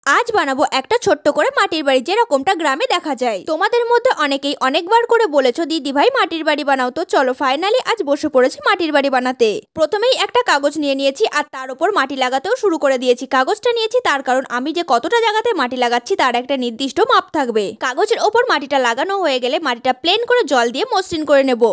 আজ বানাবো একটা ছোট্ট করে মাটির বাড়ি, যেরকমটা গ্রামে দেখা যায়। তোমাদের মধ্যে অনেকেই অনেকবার করে বলেছো দিদি ভাই মাটির বাড়ি বানাও, তো চলো ফাইনালি আজ বসে পড়েছি মাটির বাড়ি বানাতে। প্রথমেই একটা কাগজ নিয়ে নিয়েছি আর তার উপর মাটি লাগাতেও শুরু করে দিয়েছি। কাগজটা নিয়েছি তার কারণ আমি যে কতটা জায়গাতে মাটি লাগাচ্ছি তার একটা নির্দিষ্ট মাপ থাকবে। কাগজের ওপর মাটিটা লাগানো হয়ে গেলে মাটিটা প্লেন করে জল দিয়ে মসৃণ করে নেব।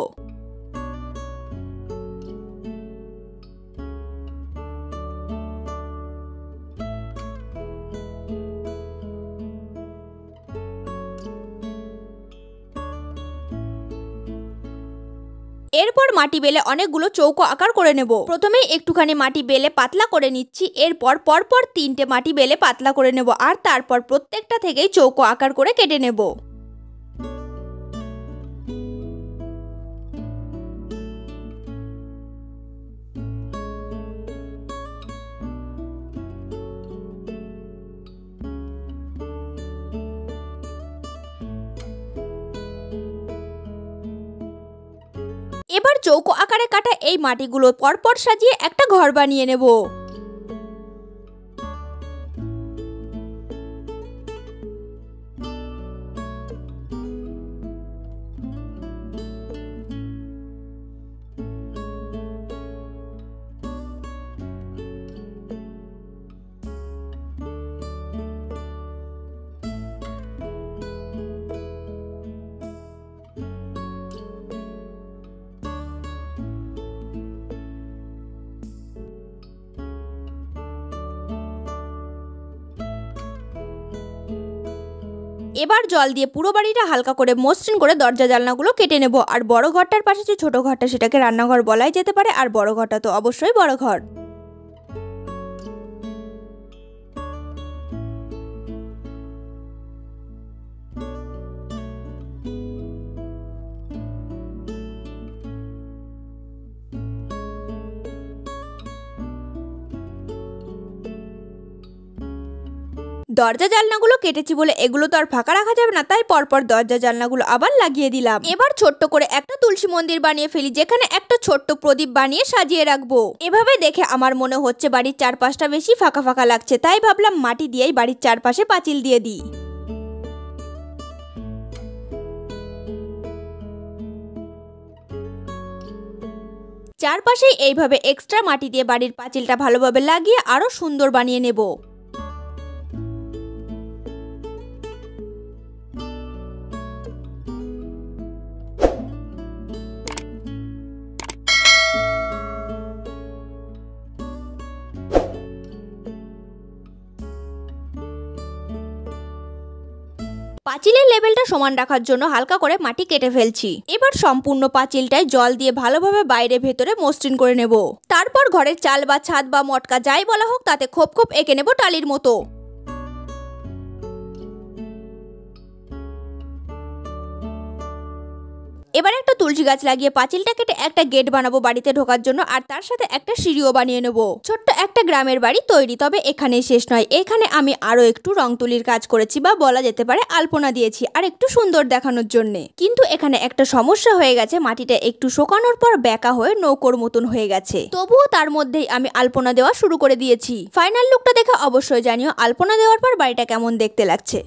এরপর মাটি বেলে অনেকগুলো চৌকো আকার করে নেব। প্রথমেই একটুখানি মাটি বেলে পাতলা করে নিচ্ছি, এরপর পরপর 3টে মাটি বেলে পাতলা করে নেব আর তারপর প্রত্যেকটা থেকেই চৌকো আকার করে কেটে নেব। এবার চৌকো আকারে কাটা এই মাটিগুলো পরপর সাজিয়ে একটা ঘর বানিয়ে নেব। এবার জল দিয়ে পুরো বাড়িটা হালকা করে মসৃণ করে দরজা জানলাগুলো কেটে নেব। আর বড় ঘরটার পাশে যে ছোট ঘরটা সেটাকে রান্নাঘর বলাই যেতে পারে, আর বড় ঘরটা তো অবশ্যই বড় ঘর। দরজা জানলাগুলো কেটেছি বলে এগুলো তো আর ফাঁকা রাখা যাবে না, তাই পরপর দরজা জানলাগুলো আবার লাগিয়ে দিলাম। এবার ছোট্ট করে একটা তুলসী মন্দির বানিয়ে ফেলি, যেখানে একটা ছোট্ট প্রদীপ বানিয়ে সাজিয়ে রাখবো। এভাবে দেখে আমার মনে হচ্ছে বাড়ির চারপাশটা বেশি ফাঁকা ফাঁকা লাগছে, তাই ভাবলাম মাটি দিয়েই বাড়ির চারপাশে পাঁচিল দিয়ে দিই। চারপাশেই এইভাবে এক্সট্রা মাটি দিয়ে বাড়ির পাঁচিলটা ভালোভাবে লাগিয়ে আরো সুন্দর বানিয়ে নেব। পাঁচিলের লেভেলটা সমান রাখার জন্য হালকা করে মাটি কেটে ফেলছি। এবার সম্পূর্ণ পাঁচিলটায় জল দিয়ে ভালোভাবে বাইরে ভেতরে মসৃণ করে নেব। তারপর ঘরের চাল বা ছাদ বা মটকা যাই বলা হোক তাতে খোপ খোপ এঁকে নেব টালির মতো। এবার একটা তুলসী গাছ লাগিয়ে পাঁচিলটা কেটে একটা গেট বানাবো বাড়িতে ঢোকার জন্য, আর তার সাথে একটা সিঁড়িও বানিয়ে নেব। ছোট্ট একটা গ্রামের বাড়ি তৈরি, তবে এখানেই শেষ নয়। এখানে আমি আরো একটু রং তুলির কাজ করেছি, বা বলা যেতে পারে আলপনা দিয়েছি আর একটু সুন্দর দেখানোর জন্য। কিন্তু এখানে একটা সমস্যা হয়ে গেছে, মাটিটা একটু শুকানোর পর বেঁকা হয়ে নৌকোর মতন হয়ে গেছে। তবুও তার মধ্যেই আমি আলপনা দেওয়া শুরু করে দিয়েছি। ফাইনাল লুকটা দেখে অবশ্যই জানিও আলপনা দেওয়ার পর বাড়িটা কেমন দেখতে লাগছে।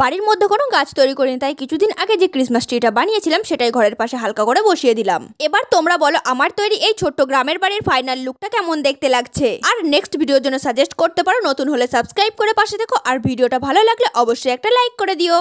বাড়ির মধ্যে কোনো গাছ তৈরি করিনি, তাই কিছুদিন আগে যে ক্রিসমাস ট্রিটা বানিয়েছিলাম সেটাই ঘরের পাশে হালকা করে বসিয়ে দিলাম। এবার তোমরা বলো আমার তৈরি এই ছোট্ট গ্রামের বাড়ির ফাইনাল লুকটা কেমন দেখতে লাগছে। আর নেক্সট ভিডিওর জন্য সাজেস্ট করতে পারো, নতুন হলে সাবস্ক্রাইব করে পাশে দেখো, আর ভিডিওটা ভালো লাগলে অবশ্যই একটা লাইক করে দিও।